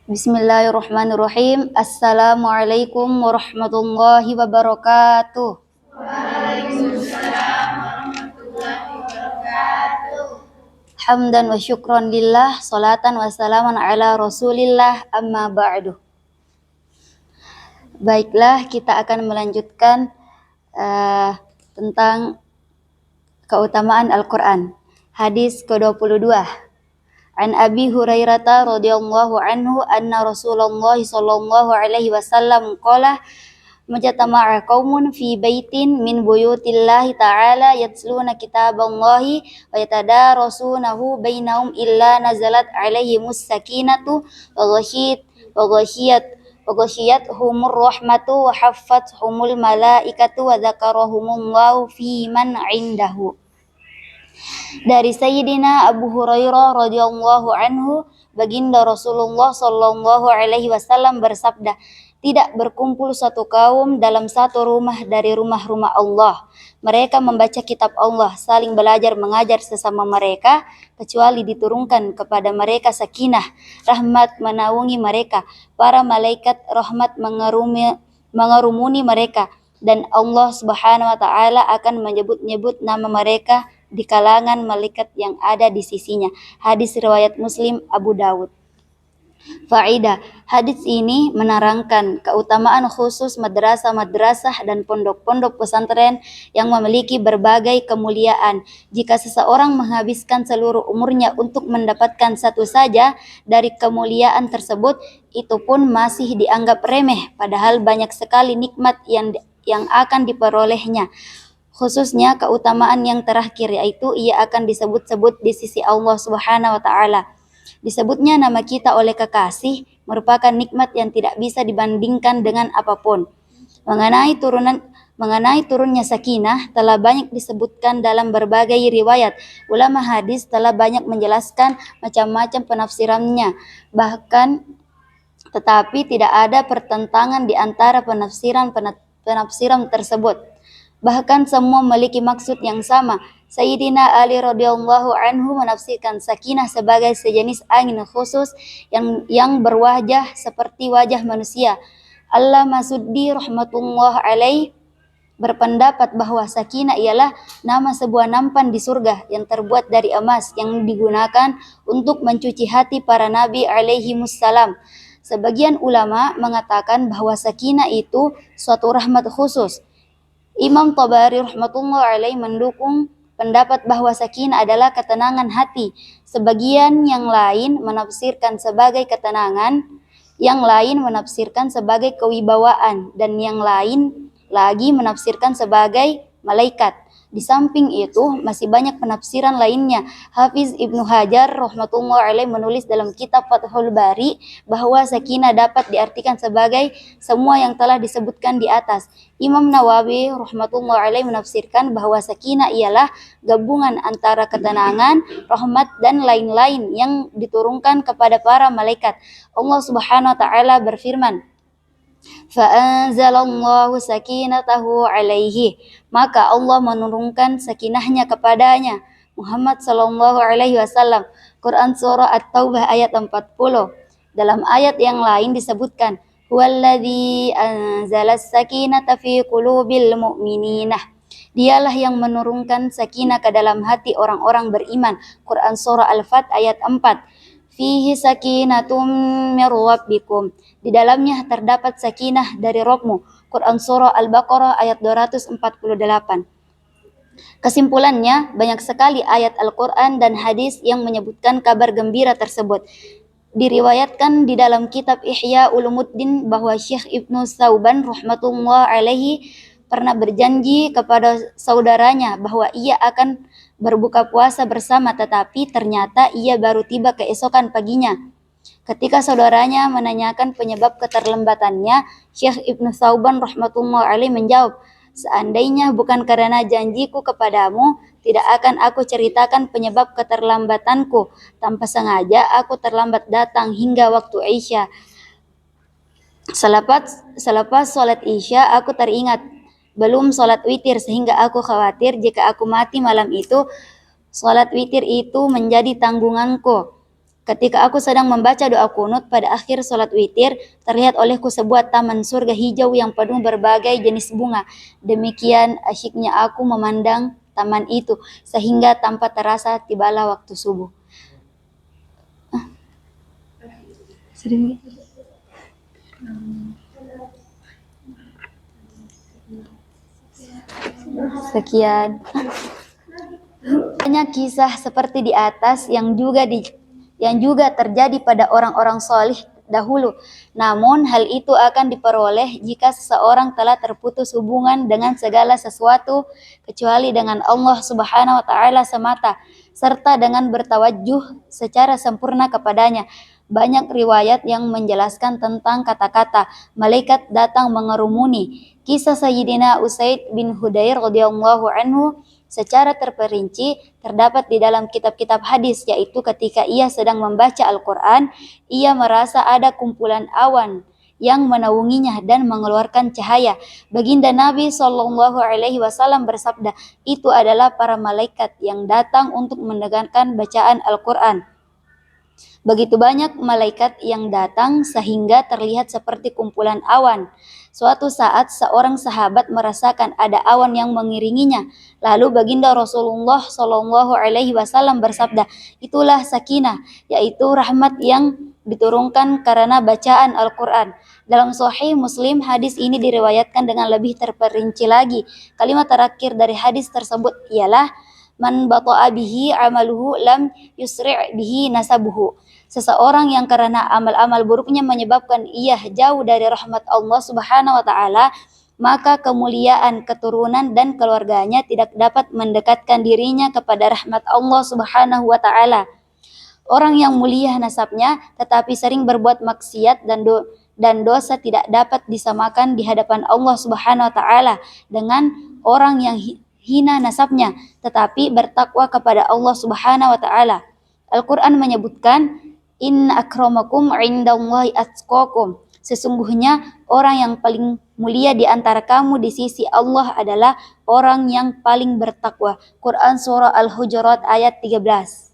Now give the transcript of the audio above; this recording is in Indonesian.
Bismillahirrahmanirrahim. Assalamualaikum warahmatullahi wabarakatuh. Hamdan wa syukran lillah, salatan wa salaman ala rasulillah, amma ba'du. Baiklah, kita akan melanjutkan tentang keutamaan Al-Quran. Hadis ke-22. An Abi Hurairah radhiyallahu anhu anna Rasulullah sallallahu alaihi wasallam qala majtama'a qaumun fi baitin min buyutillahi ta'ala yatluna kitaballahi wa yatadarasunahu bainahum illa nazalat alaihimus sakinatu wa ghashiyat humur rahmatu wa haffathumul malaikatu wa dzakarahumullahu fi man 'indahu. Dari Sayyidina Abu Hurairah radhiyallahu anhu, baginda Rasulullah sallallahu alaihi wasallam bersabda, tidak berkumpul satu kaum dalam satu rumah dari rumah-rumah Allah. Mereka membaca kitab Allah, saling belajar mengajar sesama mereka, kecuali diturunkan kepada mereka sakinah, rahmat menaungi mereka, para malaikat rahmat mengerumuni mereka, dan Allah Subhanahu wa taala akan menyebut-nyebut nama mereka di kalangan malaikat yang ada di sisinya. Hadis riwayat Muslim, Abu Dawud. Faedah, hadis ini menerangkan keutamaan khusus madrasah-madrasah dan pondok-pondok pesantren yang memiliki berbagai kemuliaan. Jika seseorang menghabiskan seluruh umurnya untuk mendapatkan satu saja dari kemuliaan tersebut, itu pun masih dianggap remeh, padahal banyak sekali nikmat yang akan diperolehnya. Khususnya keutamaan yang terakhir, yaitu ia akan disebut-sebut di sisi Allah Subhanahu wa taala. Disebutnya nama kita oleh kekasih merupakan nikmat yang tidak bisa dibandingkan dengan apapun. Mengenai turunnya sakinah telah banyak disebutkan dalam berbagai riwayat. Ulama hadis telah banyak menjelaskan macam-macam penafsirannya. Tetapi tidak ada pertentangan di antara penafsiran tersebut. Bahkan semua memiliki maksud yang sama. Sayyidina Ali radhiyallahu anhu menafsirkan sakinah sebagai sejenis angin khusus yang berwajah seperti wajah manusia. Allama Suddi rahmatullah alaih berpendapat bahwa sakinah ialah nama sebuah nampan di surga yang terbuat dari emas yang digunakan untuk mencuci hati para nabi alaihimussalam. Sebagian ulama mengatakan bahwa sakinah itu suatu rahmat khusus. Imam Tabari rahmatullah alaih mendukung pendapat bahwa sakinah adalah ketenangan hati. Sebagian yang lain menafsirkan sebagai ketenangan, yang lain menafsirkan sebagai kewibawaan, dan yang lain lagi menafsirkan sebagai malaikat. Di samping itu masih banyak penafsiran lainnya. Hafiz Ibnu Hajar rahmatullah alaih menulis dalam kitab Fathul Bari bahwa sakinah dapat diartikan sebagai semua yang telah disebutkan di atas. Imam Nawawi rahmatullah alaih menafsirkan bahwa sakinah ialah gabungan antara ketenangan, rahmat, dan lain-lain yang diturunkan kepada para malaikat. Allah Subhanahu wa taala berfirman, fa'anzalallahu sakinatahu alaihi, maka Allah menurunkan sakinahnya kepadanya. Muhammad sallallahu alaihi wasallam. Quran surah At-Taubah ayat 40. Dalam ayat yang lain disebutkan, huwallazi anzalas sakinata fi qulubil mu'minina, dialah yang menurunkan sakinah ke dalam hati orang-orang beriman. Quran surah Al-Fat ayat 4. Fihi sakinatum mir rabbikum, di dalamnya terdapat sakinah dari Rabbmu. Quran surah Al-Baqarah ayat 248. Kesimpulannya, banyak sekali ayat Al-Quran dan hadis yang menyebutkan kabar gembira tersebut. Diriwayatkan di dalam kitab Ihya Ulumuddin bahwa Syekh Ibnu Sauban rahmatullah alaihi pernah berjanji kepada saudaranya bahwa ia akan berbuka puasa bersama, tetapi ternyata ia baru tiba keesokan paginya. Ketika saudaranya menanyakan penyebab keterlambatannya, Syekh Ibnu Sauban rahmatullah alaih menjawab, seandainya bukan karena janjiku kepadamu, tidak akan aku ceritakan penyebab keterlambatanku. Tanpa sengaja aku terlambat datang hingga waktu Isya. Selepas sholat Isya, aku teringat belum sholat witir, sehingga aku khawatir jika aku mati malam itu, sholat witir itu menjadi tanggunganku. Ketika aku sedang membaca doa kunut pada akhir sholat witir, terlihat olehku sebuah taman surga hijau yang penuh berbagai jenis bunga. Demikian asyiknya aku memandang taman itu, sehingga tanpa terasa tibalah waktu subuh. Sekian. Banyak kisah seperti di atas yang juga terjadi pada orang-orang solih dahulu. Namun hal itu akan diperoleh jika seseorang telah terputus hubungan dengan segala sesuatu kecuali dengan Allah Subhanahu wa taala semata, serta dengan bertawajuh secara sempurna kepadanya. Banyak riwayat yang menjelaskan tentang kata-kata malaikat datang mengerumuni. Kisah Sayyidina Usaid bin Hudair radhiyallahu anhu secara terperinci terdapat di dalam kitab-kitab hadis, yaitu ketika ia sedang membaca Al-Quran, ia merasa ada kumpulan awan yang menaunginya dan mengeluarkan cahaya. Baginda Nabi Shallallahu Alaihi Wasallam bersabda, itu adalah para malaikat yang datang untuk mendengarkan bacaan Al-Quran. Begitu banyak malaikat yang datang sehingga terlihat seperti kumpulan awan. Suatu saat seorang sahabat merasakan ada awan yang mengiringinya. Lalu baginda Rasulullah Shallallahu Alaihi Wasallam bersabda, itulah sakinah, yaitu rahmat yang diturunkan karena bacaan Al-Quran. Dalam Sahih Muslim, hadis ini diriwayatkan dengan lebih terperinci lagi. Kalimat terakhir dari hadis tersebut ialah, man bata'a bihi amaluhu lam yusri' bihi nasabuhu. Seseorang yang karena amal-amal buruknya menyebabkan ia jauh dari rahmat Allah Subhanahu wa taala, maka kemuliaan keturunan dan keluarganya tidak dapat mendekatkan dirinya kepada rahmat Allah Subhanahu wa taala. Orang yang mulia nasabnya tetapi sering berbuat maksiat dan dosa tidak dapat disamakan di hadapan Allah Subhanahu wa taala dengan orang yang hina nasabnya tetapi bertakwa kepada Allah Subhanahu wa taala. Al-Qur'an menyebutkan, inna akramakum indallahi atqakum. Sesungguhnya orang yang paling mulia di antara kamu di sisi Allah adalah orang yang paling bertakwa. Quran surah Al-Hujurat ayat 13.